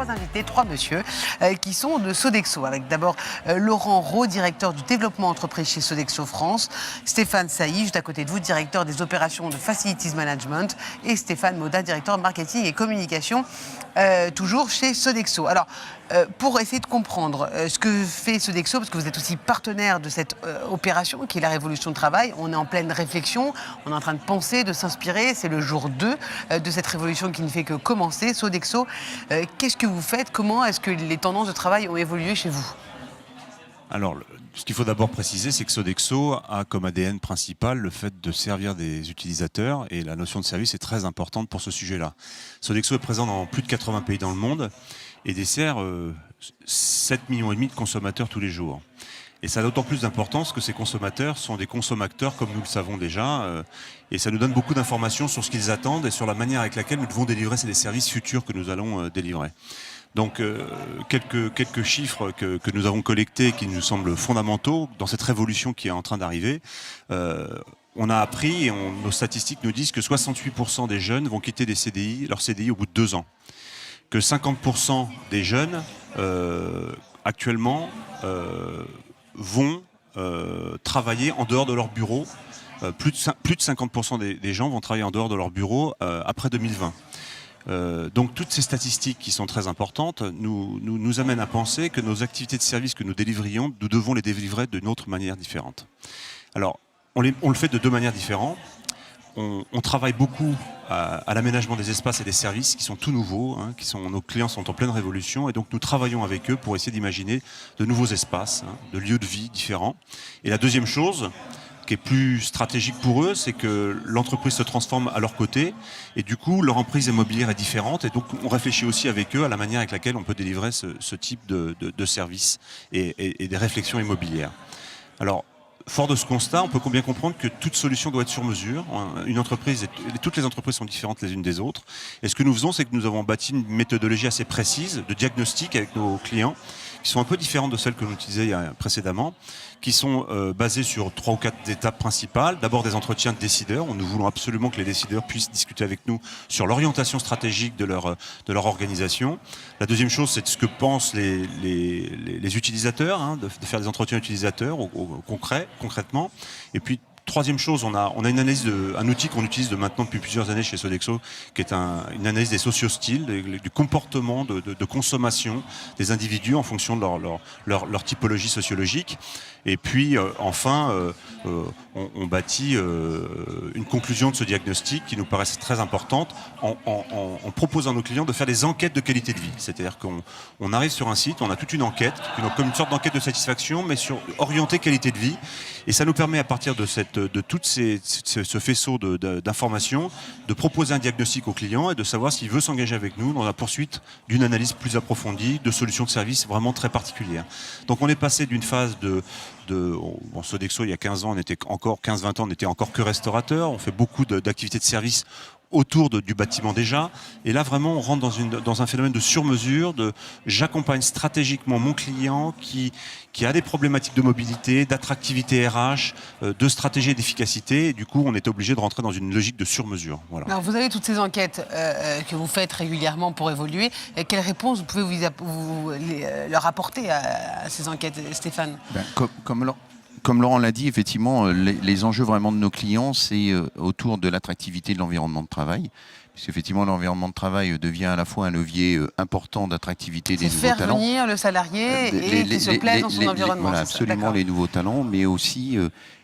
trois invités, trois messieurs, qui sont de Sodexo. Avec d'abord Laurent Rowe, directeur du développement entreprise chez Sodexo France, Stéphane Sailly, juste à côté de vous, directeur des opérations de Facilities Management, et Stéphane Moda, directeur marketing et communication, toujours chez Sodexo. Alors, pour essayer de comprendre ce que fait Sodexo, parce que vous êtes aussi partenaire de cette opération qui est la révolution de travail, on est en pleine réflexion, on est en train de penser, de s'inspirer, c'est le jour 2 de cette révolution qui ne fait que commencer. Sodexo, qu'est-ce que vous faites? Comment est-ce que les tendances de travail ont évolué chez vous? Alors, ce qu'il faut d'abord préciser, c'est que Sodexo a comme ADN principal le fait de servir des utilisateurs, et la notion de service est très importante pour ce sujet-là. Sodexo est présent dans plus de 80 pays dans le monde et dessert 7,5 millions de consommateurs tous les jours. Et ça a d'autant plus d'importance que ces consommateurs sont des consommateurs comme nous le savons déjà, et ça nous donne beaucoup d'informations sur ce qu'ils attendent et sur la manière avec laquelle nous devons délivrer ces services futurs que nous allons délivrer. Donc quelques chiffres que nous avons collectés qui nous semblent fondamentaux dans cette révolution qui est en train d'arriver. On a appris, et nos statistiques nous disent que 68% des jeunes vont quitter leur CDI au bout de 2 ans. Que 50% des jeunes actuellement vont travailler en dehors de leur bureau. Plus de 50% des gens vont travailler en dehors de leur bureau après 2020. Donc toutes ces statistiques qui sont très importantes nous amènent à penser que nos activités de service que nous délivrions, nous devons les délivrer d'une autre manière différente. Alors, on le fait de 2 manières différentes. On travaille beaucoup à l'aménagement des espaces et des services qui sont tout nouveaux, hein, nos clients sont en pleine révolution, et donc nous travaillons avec eux pour essayer d'imaginer de nouveaux espaces, hein, de lieux de vie différents. Et la deuxième chose, qui est plus stratégique pour eux, c'est que l'entreprise se transforme à leur côté, et du coup leur emprise immobilière est différente, et donc on réfléchit aussi avec eux à la manière avec laquelle on peut délivrer ce type de services et des réflexions immobilières. Alors, fort de ce constat, on peut bien comprendre que toute solution doit être sur mesure. Toutes les entreprises sont différentes les unes des autres. Et ce que nous faisons, c'est que nous avons bâti une méthodologie assez précise de diagnostic avec nos clients, qui sont un peu différentes de celles que nous utilisions précédemment, qui sont basées sur 3 ou 4 étapes principales. D'abord des entretiens de décideurs, où nous voulons absolument que les décideurs puissent discuter avec nous sur l'orientation stratégique de leur organisation. La deuxième chose, c'est ce que pensent les utilisateurs, hein, de faire des entretiens utilisateurs concrètement. Et puis, troisième chose, on a une analyse un outil qu'on utilise maintenant depuis plusieurs années chez Sodexo, qui est une analyse des sociostyles, du comportement de consommation des individus en fonction de leur typologie sociologique. Et puis enfin, on bâtit une conclusion de ce diagnostic qui nous paraît très importante en proposant à nos clients de faire des enquêtes de qualité de vie. C'est-à-dire qu'on arrive sur un site, on a toute une enquête, comme une sorte d'enquête de satisfaction, mais orientée qualité de vie. Et ça nous permet, à partir de tout ce faisceau d'informations, de proposer un diagnostic au client et de savoir s'il veut s'engager avec nous dans la poursuite d'une analyse plus approfondie, de solutions de services vraiment très particulières. Donc on est passé d'une phase Sodexo, il y a 15 ans, 15-20 ans, on n'était encore que restaurateur. On fait beaucoup d'activités de service autour du bâtiment déjà. Et là, vraiment, on rentre dans un phénomène de sur-mesure, j'accompagne stratégiquement mon client qui a des problématiques de mobilité, d'attractivité RH, de stratégie et d'efficacité. Et du coup, on est obligé de rentrer dans une logique de sur-mesure. Voilà. Alors, vous avez toutes ces enquêtes que vous faites régulièrement pour évoluer. Et quelles réponses vous pouvez leur apporter à ces enquêtes, Stéphane? Comme Laurent l'a dit, effectivement, les enjeux vraiment de nos clients, c'est autour de l'attractivité de l'environnement de travail. Puisqu'effectivement, l'environnement de travail devient à la fois un levier important d'attractivité des nouveaux talents. C'est faire venir le salarié et qu'il se plaise dans son environnement. Voilà, absolument, les nouveaux talents, mais aussi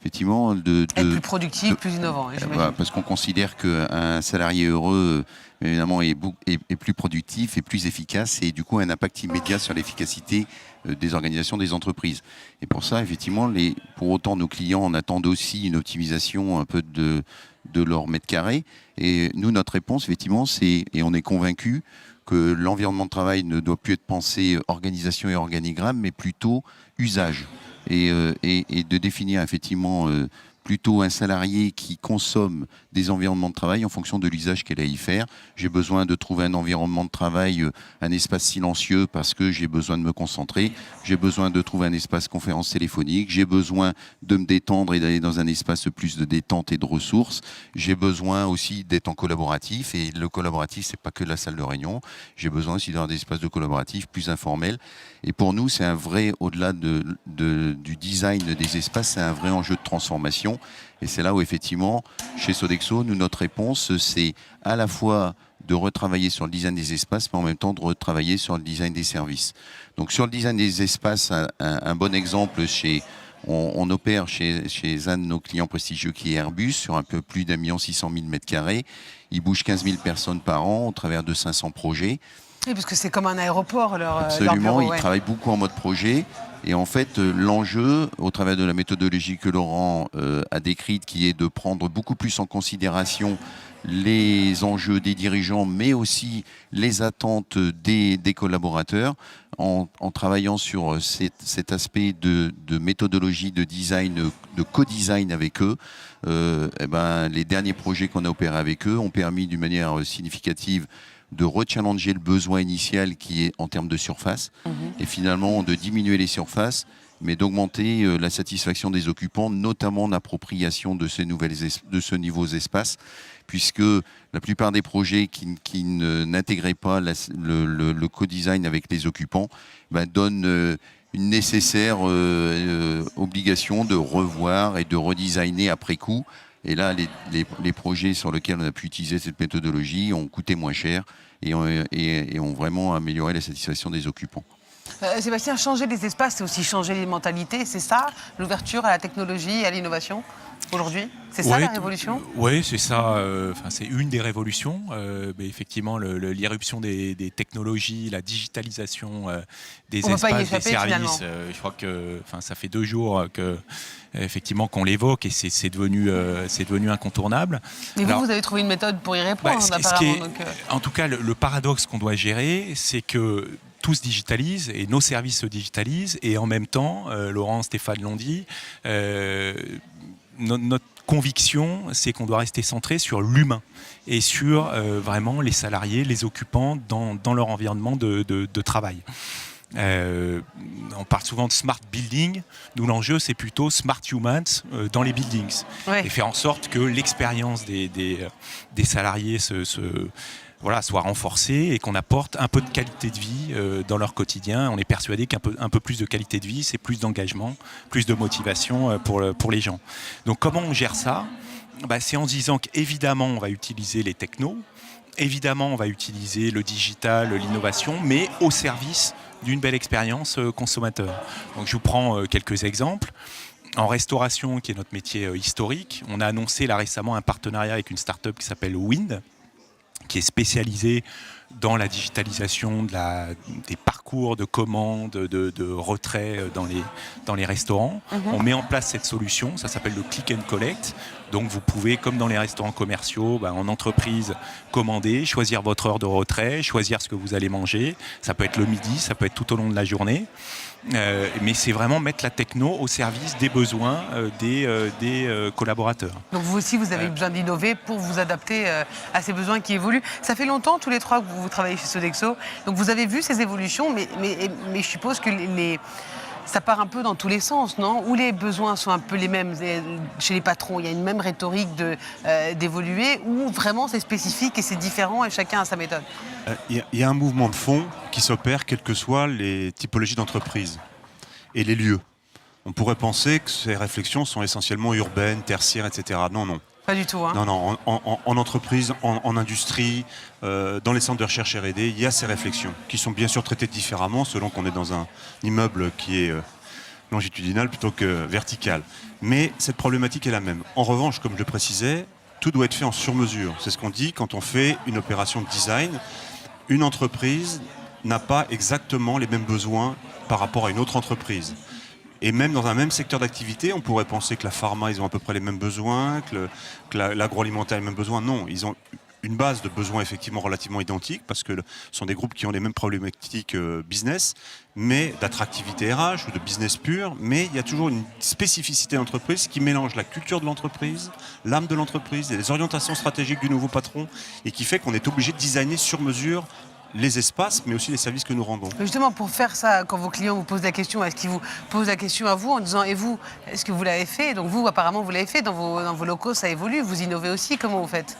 effectivement être plus productif, plus innovant. Voilà, parce qu'on considère qu'un salarié heureux, évidemment, est plus productif et plus efficace, et du coup un impact immédiat sur l'efficacité des organisations des entreprises. Et pour ça, effectivement, pour autant, nos clients en attendent aussi une optimisation un peu de leur mètre carré. Et nous, notre réponse, effectivement, et on est convaincu que l'environnement de travail ne doit plus être pensé organisation et organigramme, mais plutôt usage. Et de définir effectivement plutôt un salarié qui consomme des environnements de travail en fonction de l'usage qu'elle a à y faire. J'ai besoin de trouver un environnement de travail, un espace silencieux parce que j'ai besoin de me concentrer. J'ai besoin de trouver un espace conférence téléphonique. J'ai besoin de me détendre et d'aller dans un espace plus de détente et de ressources. J'ai besoin aussi d'être en collaboratif. Et le collaboratif, c'est pas que la salle de réunion. J'ai besoin aussi d'avoir des espaces de collaboratif plus informels. Et pour nous, c'est un vrai, au-delà du design des espaces, c'est un vrai enjeu de transformation. Et c'est là où, effectivement, chez Sodexo, nous, notre réponse, c'est à la fois de retravailler sur le design des espaces, mais en même temps de retravailler sur le design des services. Donc, sur le design des espaces, un bon exemple, on opère chez un de nos clients prestigieux qui est Airbus, sur un peu plus d'1,6 million de mètres carrés. Il bouge 15 000 personnes par an au travers de 500 projets. Oui, parce que c'est comme un aéroport, leur Absolument, bureau, ils travaillent beaucoup en mode projet. Et en fait, l'enjeu, au travers de la méthodologie que Laurent a décrite, qui est de prendre beaucoup plus en considération les enjeux des dirigeants, mais aussi les attentes des collaborateurs, en travaillant sur cet aspect de méthodologie, de design, de co-design avec eux. Les derniers projets qu'on a opérés avec eux ont permis d'une manière significative de rechallenger le besoin initial qui est en termes de surface et finalement de diminuer les surfaces mais d'augmenter la satisfaction des occupants, notamment l'appropriation de ces nouveaux espaces, puisque la plupart des projets qui n'intégraient pas le co-design avec les occupants donnent une nécessaire obligation de revoir et de redesigner après coup. Et là, les projets sur lesquels on a pu utiliser cette méthodologie ont coûté moins cher et ont vraiment amélioré la satisfaction des occupants. Sébastien, changer les espaces, c'est aussi changer les mentalités, c'est ça, l'ouverture à la technologie et à l'innovation aujourd'hui? C'est ça la révolution? Oui, c'est ça. C'est une des révolutions. Mais effectivement, l'irruption des technologies, la digitalisation des espaces, des services. Je crois que ça fait 2 jours effectivement qu'on l'évoque et c'est devenu incontournable. Mais vous avez trouvé une méthode pour y répondre, apparemment. En tout cas, le paradoxe qu'on doit gérer, c'est que tout se digitalise et nos services se digitalisent et en même temps, Laurent, Stéphane l'ont dit, notre conviction, c'est qu'on doit rester centré sur l'humain et sur vraiment les salariés, les occupants dans leur environnement de travail. On parle souvent de smart building. Nous, l'enjeu, c'est plutôt smart humans dans les buildings. Et faire en sorte que l'expérience des salariés soit renforcée et qu'on apporte un peu de qualité de vie dans leur quotidien. On est persuadé qu'un peu plus de qualité de vie, c'est plus d'engagement, plus de motivation pour les gens. Donc comment on gère ça? C'est en se disant qu'évidemment, on va utiliser les technos, évidemment, on va utiliser le digital, l'innovation, mais au service d'une belle expérience consommateur. Donc je vous prends quelques exemples. En restauration, qui est notre métier historique, on a annoncé là récemment un partenariat avec une start-up qui s'appelle Wind, qui est spécialisée dans la digitalisation des parcours de commandes, de retrait dans les restaurants. On met en place cette solution, ça s'appelle le click and collect. Donc vous pouvez, comme dans les restaurants commerciaux, en entreprise, commander, choisir votre heure de retrait, choisir ce que vous allez manger. Ça peut être le midi, ça peut être tout au long de la journée. Mais c'est vraiment mettre la techno au service des besoins des collaborateurs. Donc vous aussi, vous avez besoin d'innover pour vous adapter à ces besoins qui évoluent. Ça fait longtemps, tous les trois, que vous travaillez chez Sodexo. Donc vous avez vu ces évolutions, mais je suppose que ça part un peu dans tous les sens, non? Où les besoins sont un peu les mêmes chez les patrons, il y a une même rhétorique d'évoluer, ou vraiment c'est spécifique et c'est différent et chacun a sa méthode? Il y a un mouvement de fond qui s'opère quelles que soient les typologies d'entreprise et les lieux. On pourrait penser que ces réflexions sont essentiellement urbaines, tertiaires, etc. Non. Pas du tout. Non, en entreprise, en industrie, dans les centres de recherche R&D, il y a ces réflexions qui sont bien sûr traitées différemment selon qu'on est dans un immeuble qui est longitudinal plutôt que vertical. Mais cette problématique est la même. En revanche, comme je le précisais, tout doit être fait en sur-mesure. C'est ce qu'on dit quand on fait une opération de design. Une entreprise n'a pas exactement les mêmes besoins par rapport à une autre entreprise. Et même dans un même secteur d'activité, on pourrait penser que la pharma, ils ont à peu près les mêmes besoins, que l'agroalimentaire a les mêmes besoins. Non, ils ont une base de besoins effectivement relativement identiques, parce que ce sont des groupes qui ont les mêmes problématiques business, mais d'attractivité RH ou de business pur, mais il y a toujours une spécificité d'entreprise qui mélange la culture de l'entreprise, l'âme de l'entreprise et les orientations stratégiques du nouveau patron, et qui fait qu'on est obligé de designer sur mesure les espaces, mais aussi les services que nous rendons. Justement, pour faire ça, quand vos clients vous posent la question, est-ce qu'ils vous posent la question à vous en disant « Et vous, est-ce que vous l'avez fait ?» Donc vous, apparemment, vous l'avez fait. Dans vos locaux, ça évolue. Vous innovez aussi. Comment vous faites?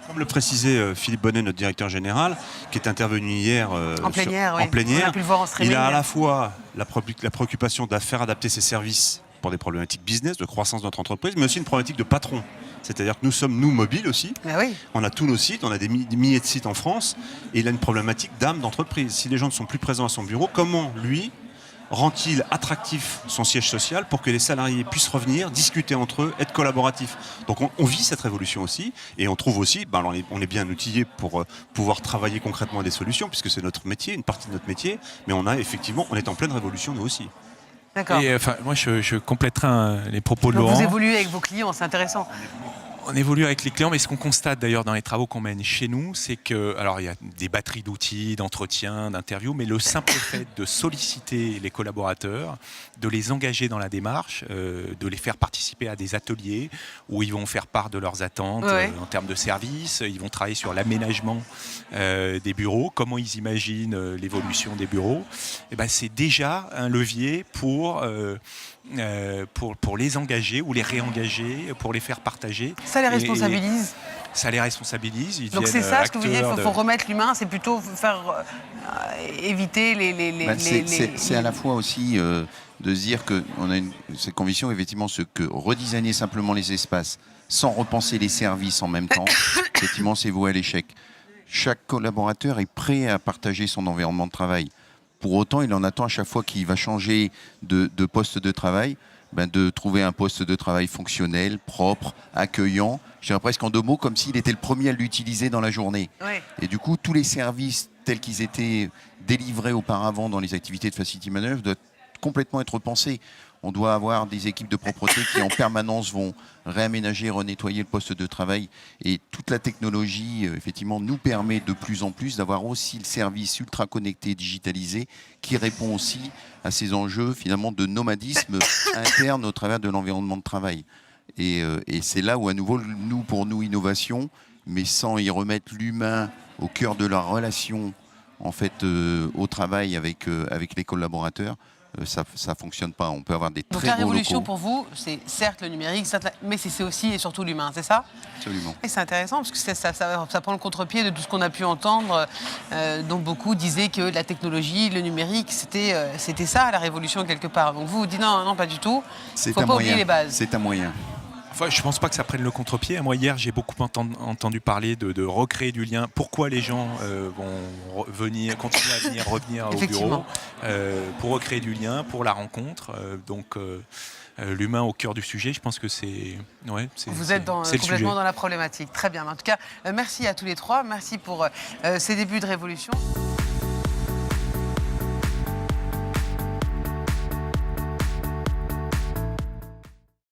Comme le précisait Philippe Bonnet, notre directeur général, qui est intervenu hier en plénière, en plénière, on a pu le voir en streaming. Il a à la fois la préoccupation de faire adapter ses services pour des problématiques business, de croissance de notre entreprise, mais aussi une problématique de patron. C'est-à-dire que nous sommes, nous, mobiles aussi. Ben oui. On a tous nos sites, on a des milliers de sites en France, et il a une problématique d'âme d'entreprise. Si les gens ne sont plus présents à son bureau, comment, lui, rend-il attractif son siège social pour que les salariés puissent revenir, discuter entre eux, être collaboratifs? Donc on vit cette révolution aussi, et on trouve aussi, on est bien outillé pour pouvoir travailler concrètement des solutions, puisque c'est notre métier, une partie de notre métier, mais on est en pleine révolution nous aussi. D'accord. Et moi, je compléterai les propos de Laurent. Vous évoluez avec vos clients, c'est intéressant. On évolue avec les clients, mais ce qu'on constate d'ailleurs dans les travaux qu'on mène chez nous, c'est que, alors il y a des batteries d'outils, d'entretien, d'interviews, mais le simple fait de solliciter les collaborateurs, de les engager dans la démarche, de les faire participer à des ateliers où ils vont faire part de leurs attentes en termes de services, ils vont travailler sur l'aménagement des bureaux, comment ils imaginent l'évolution des bureaux, et ben, c'est déjà un levier pour les engager ou les réengager, pour les faire partager. Ça les responsabilise. Ça les responsabilise. Donc c'est ça ce que vous dites, il faut remettre l'humain, c'est plutôt faire éviter C'est à la fois aussi de se dire qu'on a cette conviction, effectivement, que redesigner simplement les espaces sans repenser les services en même temps, effectivement, c'est voué à l'échec. Chaque collaborateur est prêt à partager son environnement de travail. Pour autant, il en attend à chaque fois qu'il va changer de poste de travail, de trouver un poste de travail fonctionnel, propre, accueillant, je dirais presque en 2 mots, comme s'il était le premier à l'utiliser dans la journée. Ouais. Et du coup, tous les services tels qu'ils étaient délivrés auparavant dans les activités de Facility Management doivent complètement être repensés. On doit avoir des équipes de propreté qui en permanence vont réaménager, renettoyer le poste de travail. Et toute la technologie, effectivement, nous permet de plus en plus d'avoir aussi le service ultra connecté, digitalisé, qui répond aussi à ces enjeux finalement de nomadisme interne au travers de l'environnement de travail. Et c'est là où, à nouveau, pour nous, innovation, mais sans y remettre l'humain au cœur de la relation en fait, au travail avec les collaborateurs, ça ne fonctionne pas. On peut avoir des très beaux locaux. Donc la révolution pour vous, c'est certes le numérique, mais c'est aussi et surtout l'humain, c'est ça? Absolument. Et c'est intéressant parce que ça prend le contre-pied de tout ce qu'on a pu entendre. Dont beaucoup disaient que la technologie, le numérique, c'était ça la révolution quelque part. Donc vous dites non, pas du tout. Il ne faut pas oublier les bases. C'est un moyen. Enfin, je ne pense pas que ça prenne le contre-pied. Moi, hier, j'ai beaucoup entendu parler de recréer du lien. Pourquoi les gens vont continuer à revenir au bureau pour recréer du lien, pour la rencontre. L'humain au cœur du sujet, je pense que c'est vous êtes complètement dans la problématique. Très bien. En tout cas, merci à tous les trois. Merci pour ces débuts de révolution.